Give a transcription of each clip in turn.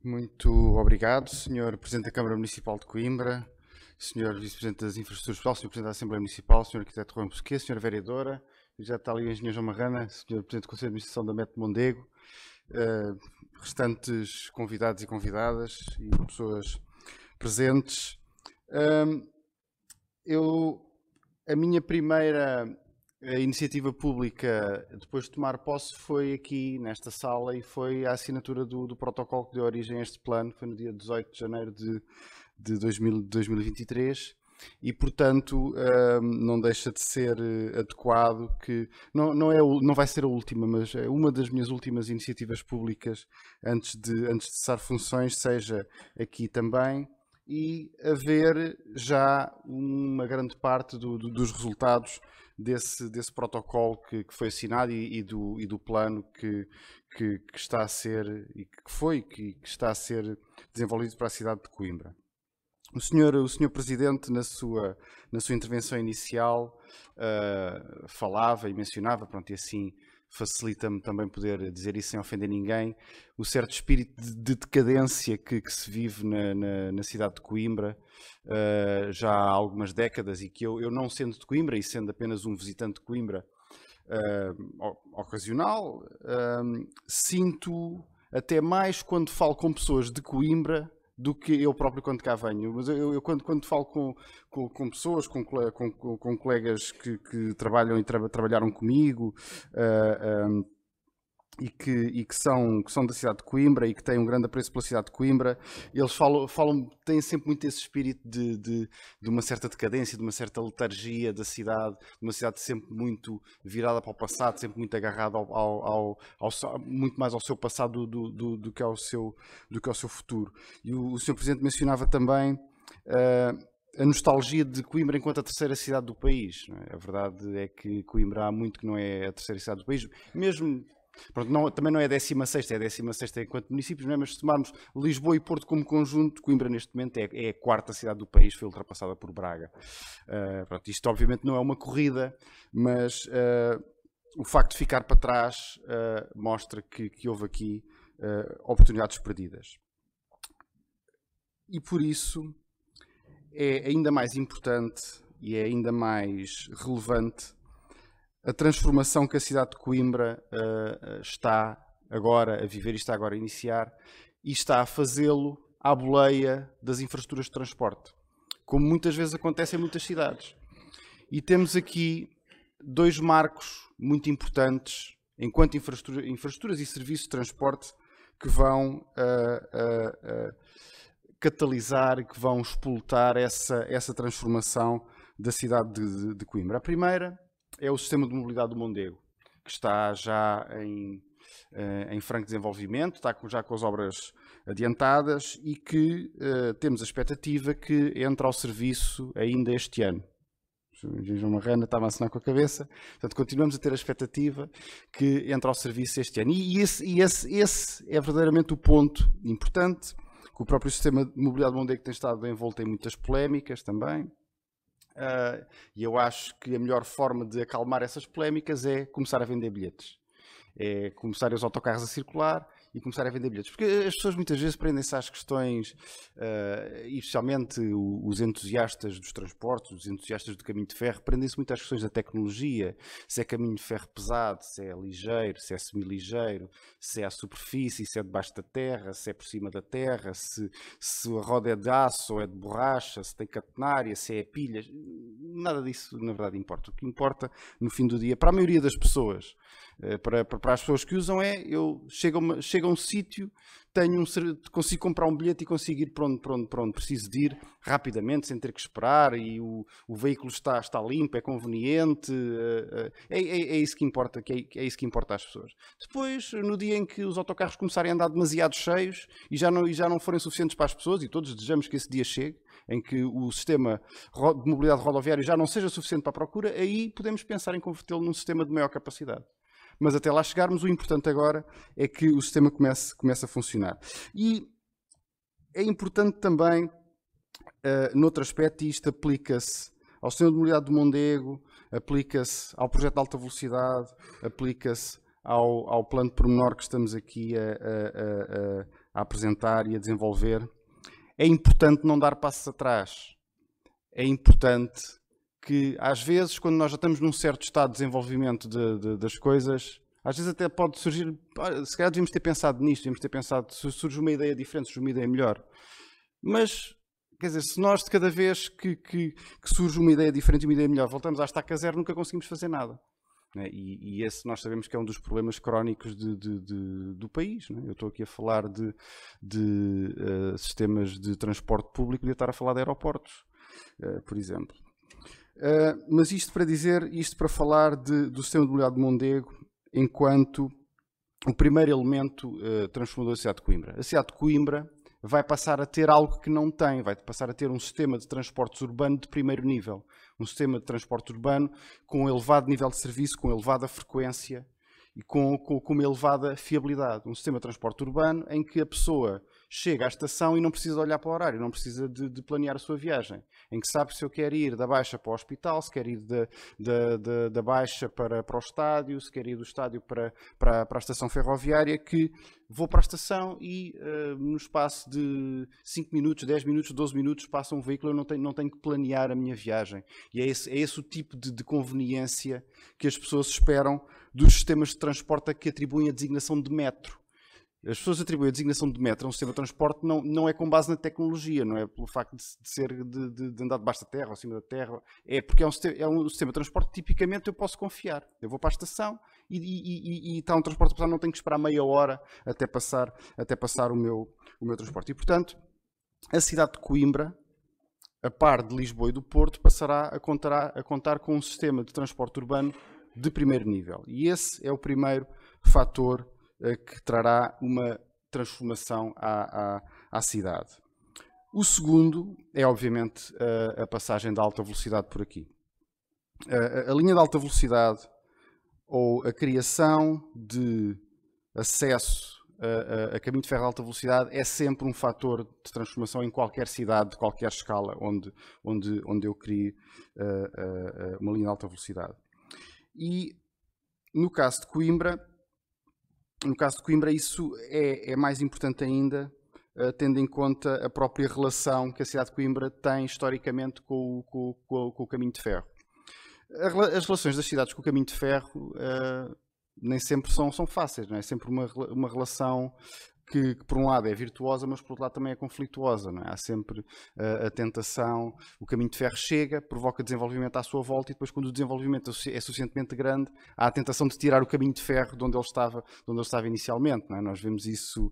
Muito obrigado, Sr. Presidente da Câmara Municipal de Coimbra, Sr. Vice-Presidente das Infraestruturas Pessoal, Sr. Presidente da Assembleia Municipal, Sr. Arquiteto Rui Bosquet, Sra. Vereadora, já está ali o Engenheiro João Marrana, Sr. Presidente do Conselho de Administração da MET de Mondego, restantes convidados e convidadas e pessoas presentes. A minha primeira iniciativa pública, depois de tomar posse, foi aqui nesta sala e foi a assinatura do protocolo que deu origem a este plano. Foi no dia 18 de janeiro de 2023 e, portanto, não deixa de ser adequado que não vai ser a última, mas é uma das minhas últimas iniciativas públicas antes de cessar funções, seja aqui também, e haver já uma grande parte dos resultados desse protocolo que foi assinado e do plano que está a ser e que está a ser desenvolvido para a cidade de Coimbra. O senhor Presidente, na sua intervenção inicial, falava e mencionava, pronto, e assim facilita-me também poder dizer isso sem ofender ninguém, o certo espírito de decadência que se vive na cidade de Coimbra já há algumas décadas, e que eu não sendo de Coimbra e sendo apenas um visitante de Coimbra ocasional, sinto até mais quando falo com pessoas de Coimbra do que eu próprio quando cá venho. Mas eu quando falo com pessoas, com colegas que trabalham e trabalharam comigo e que são da cidade de Coimbra e que têm um grande apreço pela cidade de Coimbra, eles têm sempre muito esse espírito de uma certa decadência, de uma certa letargia da cidade, de uma cidade sempre muito virada para o passado, sempre muito agarrada muito mais ao seu passado do que ao seu futuro. E o Sr. Presidente mencionava também a nostalgia de Coimbra enquanto a terceira cidade do país. Não é? A verdade é que Coimbra há muito que não é a terceira cidade do país, mesmo. Pronto, também não é a 16ª, é a 16ª enquanto municípios, não é? Mas se tomarmos Lisboa e Porto como conjunto, Coimbra neste momento é a quarta cidade do país, foi ultrapassada por Braga. Pronto, isto obviamente não é uma corrida, mas o facto de ficar para trás mostra que houve aqui oportunidades perdidas. E por isso é ainda mais importante e é ainda mais relevante a transformação que a cidade de Coimbra está agora a viver e está agora a iniciar, e está a fazê-lo à boleia das infraestruturas de transporte, como muitas vezes acontece em muitas cidades. E temos aqui dois marcos muito importantes enquanto infraestruturas e serviços de transporte que vão catalisar e que vão explotar essa transformação da cidade de Coimbra. A primeira é o sistema de mobilidade do Mondego, que está já em franco desenvolvimento, está já com as obras adiantadas e que temos a expectativa que entre ao serviço ainda este ano. O João Marrana estava a assinar com a cabeça, portanto continuamos a ter a expectativa que entre ao serviço este ano. E esse é verdadeiramente o ponto importante, que o próprio sistema de mobilidade do Mondego tem estado envolto em muitas polémicas também. E eu acho que a melhor forma de acalmar essas polémicas é começar a vender bilhetes. É começarem os autocarros a circular e começar a vender bilhetes. Porque as pessoas muitas vezes prendem-se às questões, e especialmente os entusiastas dos transportes, os entusiastas do caminho de ferro, prendem-se muito às questões da tecnologia. Se é caminho de ferro pesado, se é ligeiro, se é semi-ligeiro, se é à superfície, se é debaixo da terra, se é por cima da terra, se a roda é de aço ou é de borracha, se tem catenária, se é pilhas. Nada disso, na verdade, importa. O que importa, no fim do dia, para a maioria das pessoas, para as pessoas que usam, eu chego a um sítio, consigo comprar um bilhete e consigo ir para onde preciso de ir rapidamente, sem ter que esperar, e o veículo está limpo, é conveniente, é isso que importa, é isso que importa às pessoas. Depois, no dia em que os autocarros começarem a andar demasiado cheios e já não forem suficientes para as pessoas, e todos desejamos que esse dia chegue, em que o sistema de mobilidade rodoviário já não seja suficiente para a procura, aí podemos pensar em convertê-lo num sistema de maior capacidade. Mas até lá chegarmos, o importante agora é que o sistema comece a funcionar. E é importante também, noutro aspecto, e isto aplica-se ao sistema de mobilidade do Mondego, aplica-se ao projeto de alta velocidade, aplica-se ao plano de pormenor que estamos aqui a apresentar e a desenvolver, é importante não dar passos atrás. É importante que, às vezes, quando nós já estamos num certo estado de desenvolvimento das coisas, às vezes até pode surgir, se calhar devíamos ter pensado nisto, devíamos ter pensado, se surge uma ideia diferente, surge uma ideia melhor. Mas, quer dizer, se nós de cada vez que surge uma ideia diferente e uma ideia melhor, voltamos à estaca zero, nunca conseguimos fazer nada. E esse nós sabemos que é um dos problemas crónicos do país. Eu estou aqui a falar de sistemas de transporte público, podia estar a falar de aeroportos, por exemplo. Mas isto para falar do sistema de mobilidade de Mondego enquanto o primeiro elemento transformador da cidade de Coimbra. A cidade de Coimbra vai passar a ter algo que não tem, vai passar a ter um sistema de transportes urbano de primeiro nível. Um sistema de transporte urbano com elevado nível de serviço, com elevada frequência e com uma elevada fiabilidade. Um sistema de transporte urbano em que a pessoa chega à estação e não precisa olhar para o horário, não precisa de planear a sua viagem. Em que sabe se eu quero ir da Baixa para o hospital, se quer ir da Baixa para o estádio, se quer ir do estádio para a estação ferroviária, que vou para a estação e no espaço de 5 minutos, 10 minutos, 12 minutos passa um veículo, eu não tenho que planear a minha viagem. E é esse o tipo de conveniência que as pessoas esperam dos sistemas de transporte a que atribuem a designação de metro. As pessoas atribuem a designação de metro a um sistema de transporte não é com base na tecnologia, não é pelo facto de andar debaixo da terra ou acima da terra, é porque é um sistema de transporte tipicamente eu posso confiar. Eu vou para a estação e está um transporte pessoal, não tenho que esperar meia hora até passar o meu transporte. E, portanto, a cidade de Coimbra, a par de Lisboa e do Porto, passará a contar com um sistema de transporte urbano de primeiro nível. E esse é o primeiro fator que trará uma transformação à cidade. O segundo é, obviamente, a passagem da alta velocidade por aqui. A linha de alta velocidade ou a criação de acesso a caminho de ferro de alta velocidade é sempre um fator de transformação em qualquer cidade, de qualquer escala, onde eu crie uma linha de alta velocidade. E no caso de Coimbra, isso é mais importante ainda, tendo em conta a própria relação que a cidade de Coimbra tem historicamente com o caminho de ferro. As relações das cidades com o caminho de ferro nem sempre são fáceis, não é? É sempre uma relação que por um lado é virtuosa, mas por outro lado também é conflituosa, não é? Há sempre a tentação, o caminho de ferro chega, provoca desenvolvimento à sua volta e depois quando o desenvolvimento é suficientemente grande, há a tentação de tirar o caminho de ferro de onde ele estava inicialmente, não é? Nós vimos isso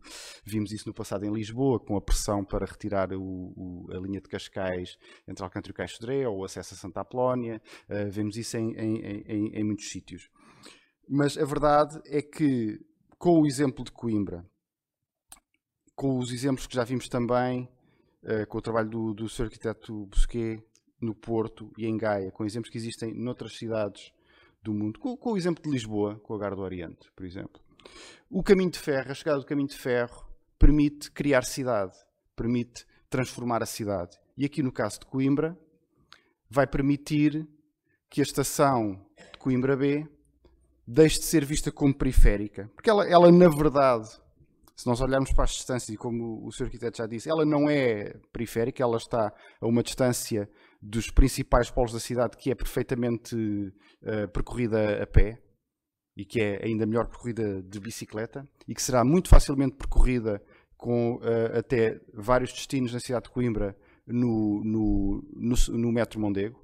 no passado em Lisboa, com a pressão para retirar a linha de Cascais entre Alcântara e o Caixo de Dré, ou o acesso a Santa Apolónia, vemos isso em muitos sítios. Mas a verdade é que, com o exemplo de Coimbra, com os exemplos que já vimos também, com o trabalho do Sr. Arquiteto Bosquet no Porto e em Gaia, com exemplos que existem noutras cidades do mundo, com o exemplo de Lisboa, com o Algarve do Oriente, por exemplo. O caminho de ferro, a chegada do caminho de ferro, permite criar cidade, permite transformar a cidade. E aqui no caso de Coimbra, vai permitir que a estação de Coimbra B deixe de ser vista como periférica. Porque ela na verdade, se nós olharmos para as distâncias, e como o Sr. Arquiteto já disse, ela não é periférica, ela está a uma distância dos principais polos da cidade que é perfeitamente percorrida a pé e que é ainda melhor percorrida de bicicleta e que será muito facilmente percorrida com até vários destinos na cidade de Coimbra no metro Mondego,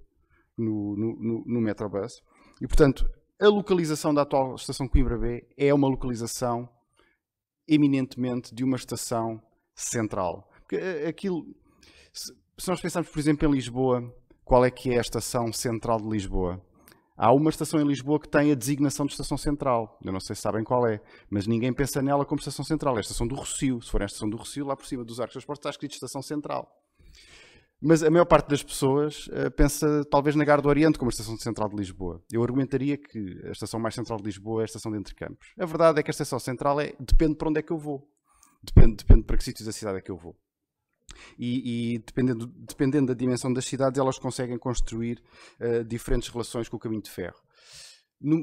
no Metrobus. E, portanto, a localização da atual estação Coimbra B é uma localização eminentemente de uma estação central. Porque se nós pensarmos, por exemplo, em Lisboa, qual é que é a estação central de Lisboa? Há uma estação em Lisboa que tem a designação de estação central. Eu não sei se sabem qual é, mas ninguém pensa nela como estação central. É a estação do Rossio. Se for a estação do Rossio, lá por cima dos arcos de transporte está escrito estação central. Mas a maior parte das pessoas pensa talvez na Gar do Oriente como a estação central de Lisboa. Eu argumentaria que a estação mais central de Lisboa é a estação de Entrecampos. A verdade é que a estação central depende para onde é que eu vou. Depende para que sítios da cidade é que eu vou. E dependendo da dimensão das cidades, elas conseguem construir diferentes relações com o caminho de ferro.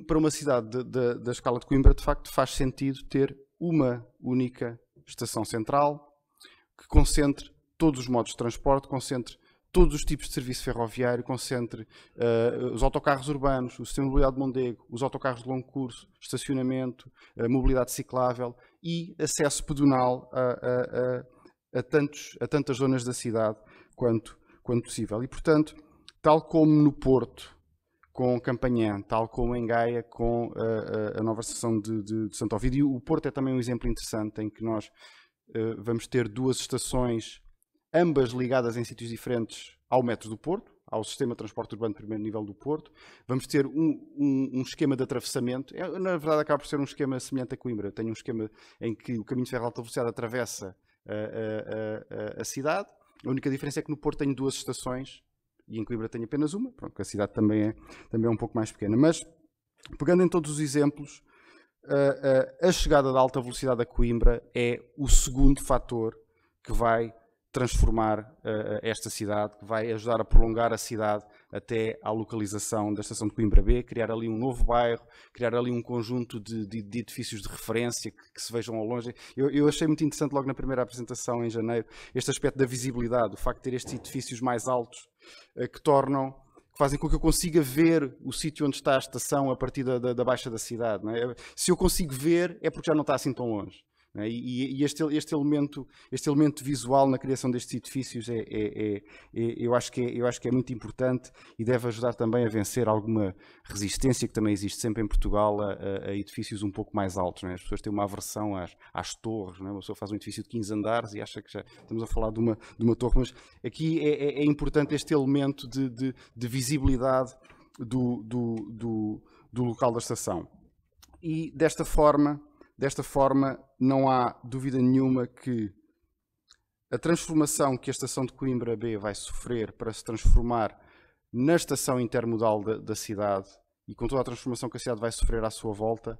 Para uma cidade da escala de Coimbra, de facto, faz sentido ter uma única estação central, que concentre todos os modos de transporte, concentre todos os tipos de serviço ferroviário, concentre os autocarros urbanos, o sistema de mobilidade de Mondego, os autocarros de longo curso, estacionamento, mobilidade ciclável e acesso pedonal a tantas zonas da cidade quanto possível. E, portanto, tal como no Porto, com Campanhã, tal como em Gaia, com a nova estação de Santo Ovídio, o Porto é também um exemplo interessante em que nós vamos ter duas estações, ambas ligadas em sítios diferentes ao metro do Porto, ao sistema de transporte urbano de primeiro nível do Porto. Vamos ter um esquema de atravessamento. Na verdade, acaba por ser um esquema semelhante a Coimbra. Tem um esquema em que o caminho de ferro de alta velocidade atravessa a cidade. A única diferença é que no Porto tem duas estações e em Coimbra tem apenas uma. Pronto, a cidade também é um pouco mais pequena. Mas, pegando em todos os exemplos, a chegada da alta velocidade a Coimbra é o segundo fator que vai transformar esta cidade, que vai ajudar a prolongar a cidade até à localização da estação de Coimbra B, criar ali um novo bairro, criar ali um conjunto de edifícios de referência que se vejam ao longe. Eu achei muito interessante logo na primeira apresentação em janeiro este aspecto da visibilidade, o facto de ter estes edifícios mais altos que fazem com que eu consiga ver o sítio onde está a estação a partir da baixa da cidade. Não é? Se eu consigo ver, é porque já não está assim tão longe. E este elemento visual na criação destes edifícios eu acho que é muito importante e deve ajudar também a vencer alguma resistência que também existe sempre em Portugal a edifícios um pouco mais altos. Não é? As pessoas têm uma aversão às torres. Não é? Uma pessoa faz um edifício de 15 andares e acha que já estamos a falar de uma torre, mas aqui é importante este elemento de visibilidade do local da estação. E desta forma, não há dúvida nenhuma que a transformação que a estação de Coimbra B vai sofrer para se transformar na estação intermodal da cidade e com toda a transformação que a cidade vai sofrer à sua volta,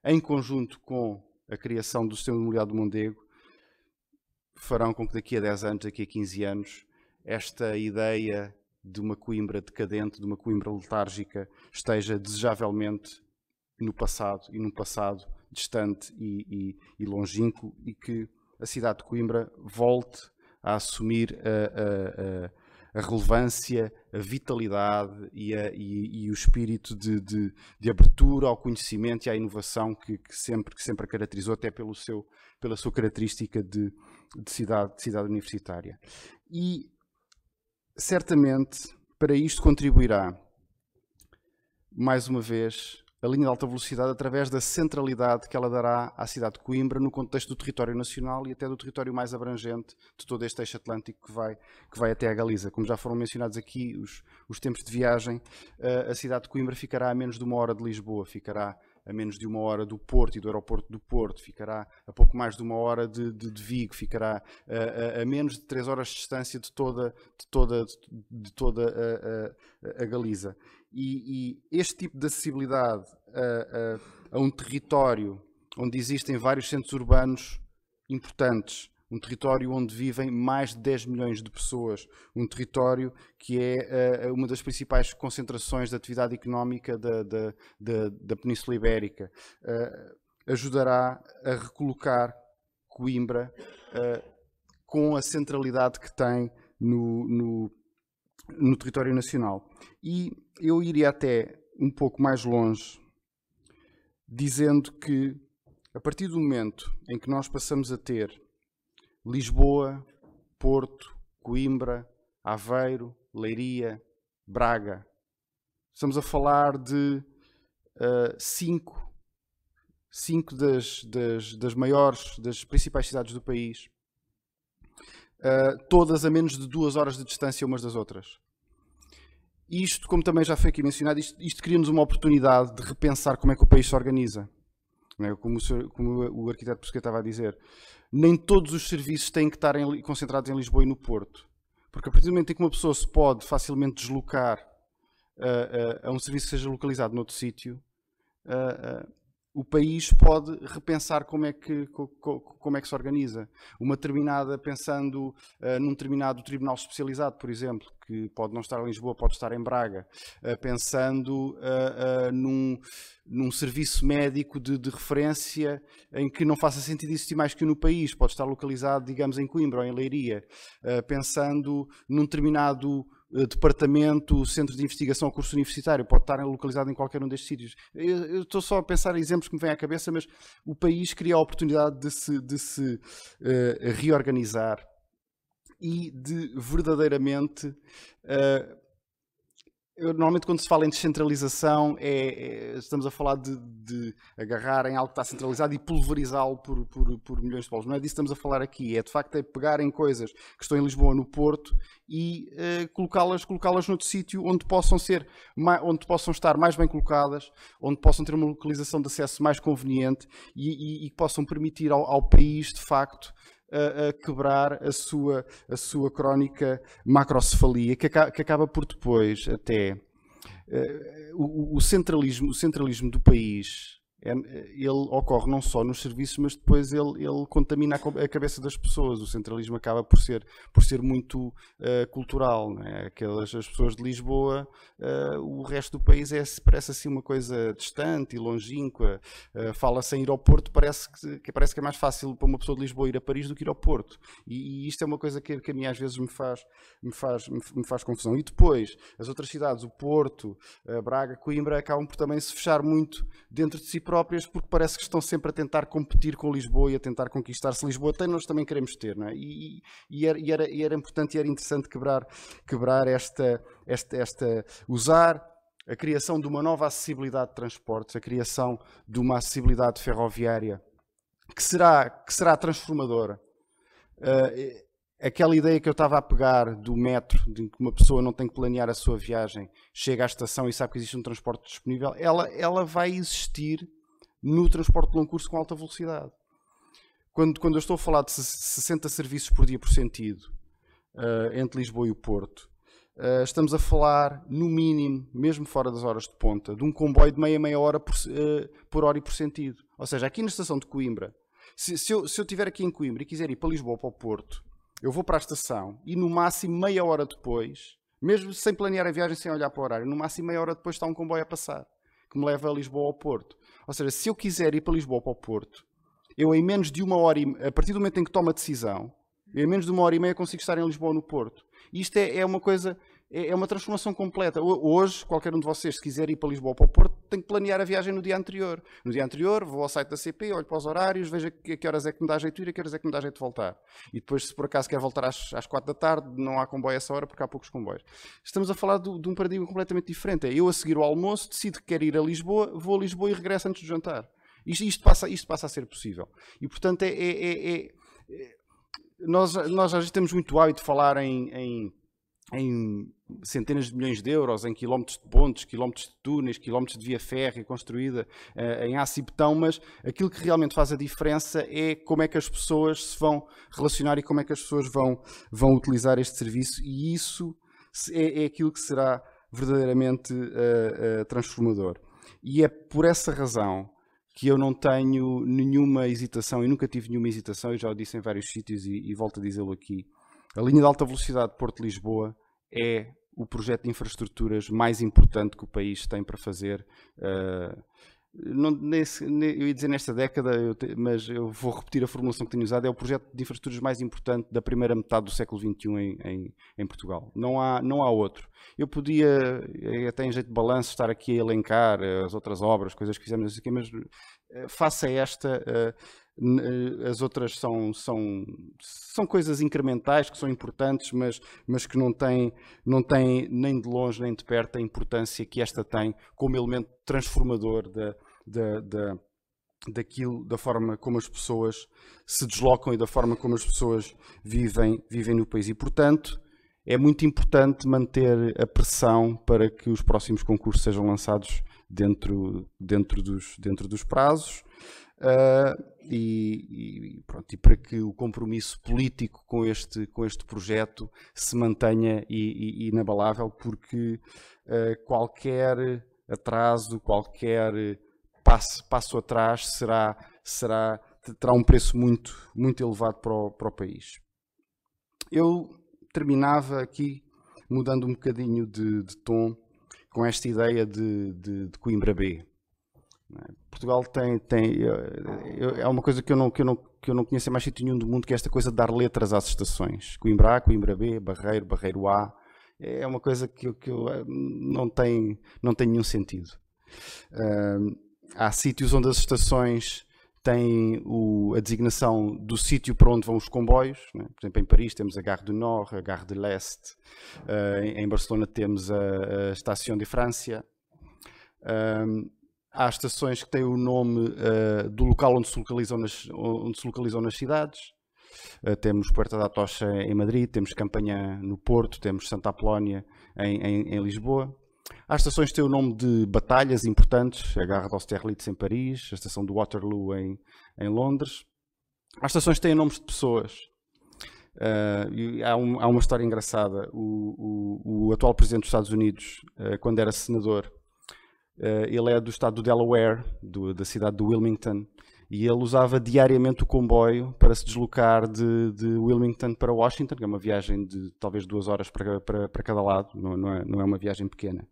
em conjunto com a criação do sistema de mobilidade do Mondego, farão com que daqui a 10 anos, daqui a 15 anos, esta ideia de uma Coimbra decadente, de uma Coimbra letárgica, esteja desejavelmente no passado e num passado distante e longínquo, e que a cidade de Coimbra volte a assumir a relevância, a vitalidade e o espírito de abertura ao conhecimento e à inovação que sempre a caracterizou, até pela sua característica de cidade universitária. E certamente para isto contribuirá, mais uma vez, a linha de alta velocidade através da centralidade que ela dará à cidade de Coimbra no contexto do território nacional e até do território mais abrangente de todo este eixo atlântico que vai até a Galiza. Como já foram mencionados aqui os tempos de viagem, a cidade de Coimbra ficará a menos de 1 hora de Lisboa, ficará a menos de 1 hora do Porto e do aeroporto do Porto, ficará a pouco mais de 1 hora de Vigo, ficará a menos de 3 horas de distância de toda a Galiza. E este tipo de acessibilidade a um território onde existem vários centros urbanos importantes, um território onde vivem mais de 10 milhões de pessoas, um território que é uma das principais concentrações de atividade económica da Península Ibérica, ajudará a recolocar Coimbra com a centralidade que tem no território nacional. E eu iria até um pouco mais longe, dizendo que a partir do momento em que nós passamos a ter Lisboa, Porto, Coimbra, Aveiro, Leiria, Braga, estamos a falar de cinco das maiores, das principais cidades do país, todas a menos de 2 horas de distância umas das outras. Isto, como também já foi aqui mencionado, isto cria-nos uma oportunidade de repensar como é que o país se organiza. Não é? Como o arquiteto Pesquet estava a dizer, nem todos os serviços têm que estar concentrados em Lisboa e no Porto. Porque a partir do momento em que uma pessoa se pode facilmente deslocar a um serviço que seja localizado noutro sítio, o país pode repensar como é que se organiza. Uma determinada, pensando num determinado tribunal especializado, por exemplo, que pode não estar em Lisboa, pode estar em Braga, pensando num serviço médico de referência em que não faça sentido existir mais que um no país, pode estar localizado, digamos, em Coimbra ou em Leiria, pensando num determinado departamento, centro de investigação ou curso universitário, pode estar localizado em qualquer um destes sítios. Eu estou só a pensar em exemplos que me vêm à cabeça, mas o país cria a oportunidade de se reorganizar e de verdadeiramente... Normalmente quando se fala em descentralização estamos a falar de agarrar em algo que está centralizado e pulverizá-lo por milhões de polos. Não é disso que estamos a falar aqui, é de facto pegar em coisas que estão em Lisboa, no Porto, e colocá-las noutro sítio onde possam estar mais bem colocadas, onde possam ter uma localização de acesso mais conveniente e que possam permitir ao país, de facto, a quebrar a sua crónica macrocefalia, que acaba por depois até o centralismo do país. Ele ocorre não só nos serviços, mas depois ele contamina a cabeça das pessoas. O centralismo acaba por ser muito cultural, não é? As pessoas de Lisboa, o resto do país parece assim uma coisa distante e longínqua. Fala-se em ir ao Porto, parece que é mais fácil para uma pessoa de Lisboa ir a Paris do que ir ao Porto. E isto é uma coisa que a mim às vezes me faz confusão. E depois, as outras cidades, o Porto, Braga, Coimbra, acabam por também se fechar muito dentro de si próprias, porque parece que estão sempre a tentar competir com Lisboa e a tentar conquistar. Se Lisboa tem, nós também queremos ter, não é? E era importante e era interessante quebrar usar a criação de uma nova acessibilidade de transportes, a criação de uma acessibilidade ferroviária que será transformadora. Aquela ideia que eu estava a pegar do metro, de que uma pessoa não tem que planear a sua viagem, chega à estação e sabe que existe um transporte disponível, ela vai existir no transporte de longo curso com alta velocidade. Quando eu estou a falar de 60 serviços por dia por sentido, entre Lisboa e o Porto, estamos a falar, no mínimo, mesmo fora das horas de ponta, de um comboio de meia hora por hora e por sentido. Ou seja, aqui na estação de Coimbra, se eu estiver aqui em Coimbra e quiser ir para Lisboa ou para o Porto, eu vou para a estação e no máximo meia hora depois, mesmo sem planear a viagem, sem olhar para o horário, no máximo meia hora depois está um comboio a passar, que me leva a Lisboa ou ao Porto. Ou seja, se eu quiser ir para Lisboa ou para o Porto, eu em menos de uma hora, a partir do momento em que tomo a decisão, em menos de uma hora e meia consigo estar em Lisboa ou no Porto. E isto é uma coisa... É uma transformação completa. Hoje, qualquer um de vocês, se quiser ir para Lisboa ou para o Porto, tem que planear a viagem no dia anterior. No dia anterior, vou ao site da CP, olho para os horários, vejo a que horas é que me dá jeito de ir e a que horas é que me dá jeito de voltar. E depois, se por acaso quer voltar às 4 da tarde, não há comboio a essa hora porque há poucos comboios. Estamos a falar de um paradigma completamente diferente. Eu, a seguir o almoço, decido que quero ir a Lisboa, vou a Lisboa e regresso antes do jantar. Isto passa a ser possível. E, portanto, nós às vezes temos muito hábito de falar em centenas de milhões de euros, em quilómetros de pontes, quilómetros de túneis, quilómetros de via férrea construída em aço e betão, mas aquilo que realmente faz a diferença é como é que as pessoas se vão relacionar e como é que as pessoas vão utilizar este serviço, e isso é aquilo que será verdadeiramente transformador. E é por essa razão que eu não tenho nenhuma hesitação, e nunca tive nenhuma hesitação, eu já o disse em vários sítios e volto a dizê-lo aqui. A linha de alta velocidade de Porto-Lisboa é o projeto de infraestruturas mais importante que o país tem para fazer. Eu ia dizer nesta década, mas eu vou repetir a formulação que tenho usado, é o projeto de infraestruturas mais importante da primeira metade do século XXI em Portugal. Não há outro. Eu podia, até em jeito de balanço, estar aqui a elencar as outras obras, coisas que fizemos aqui, mas face a esta... as outras são coisas incrementais que são importantes, mas que não têm nem de longe nem de perto a importância que esta tem como elemento transformador da forma como as pessoas se deslocam e da forma como as pessoas vivem no país. E, portanto, é muito importante manter a pressão para que os próximos concursos sejam lançados dentro dos prazos. E para que o compromisso político com este projeto se mantenha inabalável, porque qualquer atraso, qualquer passo atrás terá um preço muito elevado para o país. Eu terminava aqui, mudando um bocadinho de tom, com esta ideia de Coimbra B. Portugal é uma coisa que eu não conheço em mais sítio nenhum do mundo, que é esta coisa de dar letras às estações. Coimbra A, Coimbra B, Barreiro A. É uma coisa que não tem nenhum sentido. Há sítios onde as estações têm a designação do sítio para onde vão os comboios. Né? Por exemplo, em Paris temos a Gare du Nord, a Gare de l'Est. Em Barcelona temos a Station de França. Há estações que têm o nome do local onde se localizam nas cidades. Temos Puerta da Tocha em Madrid, temos Campanhã no Porto, temos Santa Apolónia em Lisboa. Há estações que têm o nome de batalhas importantes, a Gare d'Austerlitz em Paris, a estação de Waterloo em Londres. Há estações que têm nomes de pessoas. Há uma história engraçada. O atual presidente dos Estados Unidos, quando era senador, ele é do estado do Delaware, da cidade de Wilmington, e ele usava diariamente o comboio para se deslocar de Wilmington para Washington, que é uma viagem de talvez 2 horas para cada lado, não é uma viagem pequena.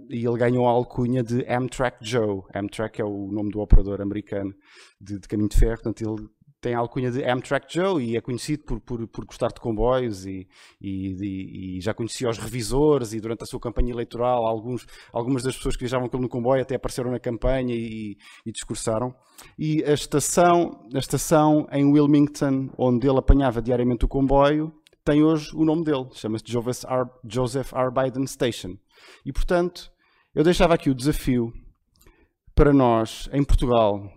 E ele ganhou a alcunha de Amtrak Joe. Amtrak é o nome do operador americano de caminho de ferro, portanto ele tem a alcunha de Amtrak Joe e é conhecido por gostar de comboios e já conhecia os revisores, e durante a sua campanha eleitoral algumas das pessoas que viajavam com ele no comboio até apareceram na campanha e discursaram. E a estação em Wilmington, onde ele apanhava diariamente o comboio, tem hoje o nome dele, chama-se Joseph R. Biden Station. E portanto, eu deixava aqui o desafio para nós, em Portugal,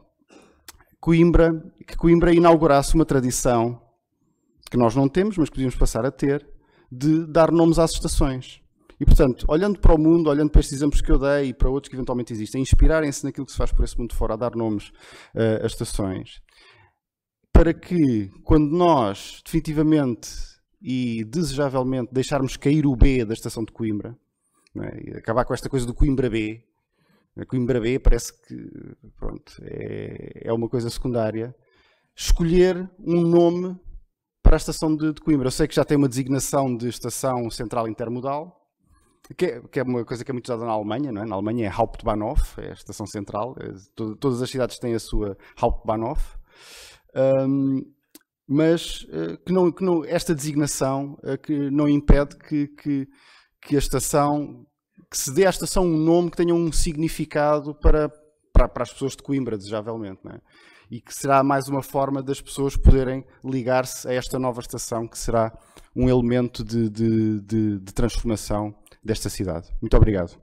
que Coimbra inaugurasse uma tradição que nós não temos, mas que podíamos passar a ter, de dar nomes às estações. E, portanto, olhando para o mundo, olhando para estes exemplos que eu dei e para outros que eventualmente existem, inspirarem-se naquilo que se faz por esse mundo fora, a dar nomes às estações, para que, quando nós, definitivamente e desejavelmente, deixarmos cair o B da estação de Coimbra, não é? E acabar com esta coisa do Coimbra B. A Coimbra B parece que pronto, é uma coisa secundária. Escolher um nome para a estação de Coimbra. Eu sei que já tem uma designação de estação central intermodal, que é uma coisa que é muito usada na Alemanha, não é? Na Alemanha é Hauptbahnhof, é a estação central. Todas as cidades têm a sua Hauptbahnhof. Mas esta designação que não impede que a estação, que se dê à estação um nome que tenha um significado para as pessoas de Coimbra, desejavelmente, não é? E que será mais uma forma das pessoas poderem ligar-se a esta nova estação, que será um elemento de transformação desta cidade. Muito obrigado.